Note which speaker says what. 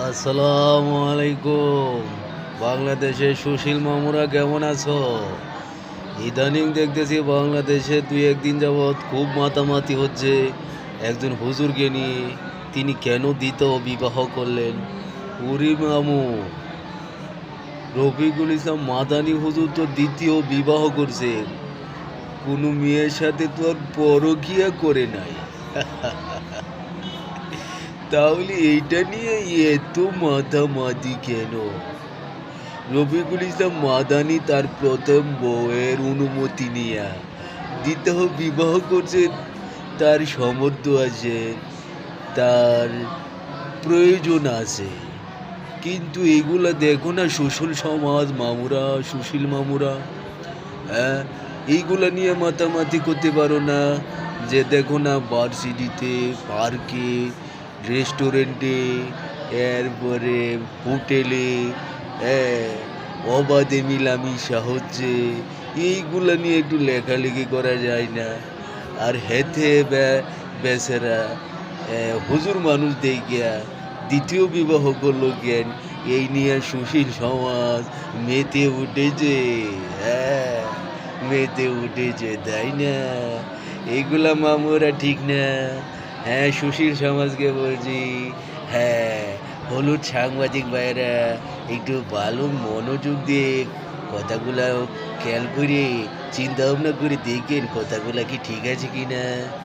Speaker 1: আসসালামু আলাইকুম। বাংলাদেশের সুশীল মামুরা কেমন আছো? ইদানিং দেখতেছি বাংলাদেশে দুই একদিন যাবৎ খুব মাতামাতি হচ্ছে একজন হুজুরকে নিয়ে। তিনি কেন দ্বিতীয় বিবাহ করলেন? ওরে মামু, রফিকুল ইসলাম মাদানী হুজুর তো দ্বিতীয় বিবাহ করছে, কোনো মেয়ের সাথে তো আর পরকীয়া করে নাই। তাহলে এইটা নিয়ে এত মাতামাতি কেন? রফিকুল ইসলাম মাদানী তার প্রথম বউয়ের অনুমতি নিয়ে দ্বিতীয় বিবাহ করছে। তার সামর্থ্য আছে, তার প্রয়োজন আছে, কিন্তু এগুলা দেখো না সুশীল সমাজ মামুরা, সুশীল মামুরা, হ্যাঁ, এইগুলা নিয়ে মাতামাতি করতে পারো না? যে দেখো না ভার্সিটিতে, পার্কে, রেস্টুরেন্টে, এরপরে হোটেলে, হ্যাঁ, অবাধে মিলামিশা হচ্ছে, এইগুলা নিয়ে একটু লেখালেখি করা যায় না? আর হেথে বেচারা হুজুর মানুষ দেখিয়া দ্বিতীয় বিবাহ করলো কেন? এই নিয়ে সুশীল সমাজ মেতে উঠেছে। হ্যাঁ, মেতে উঠেছে, তাই না? এইগুলা মামুরা ঠিক না। হ্যাঁ, সুশীল সমাজকে বলছি, হ্যাঁ, হলুদ সাংবাদিক ভাইয়েরা একটু ভালো মনোযোগ দিয়ে কথাগুলা খেয়াল করে চিন্তা ভাবনা করে দেখেন কথাগুলা কি ঠিক আছে কিনা।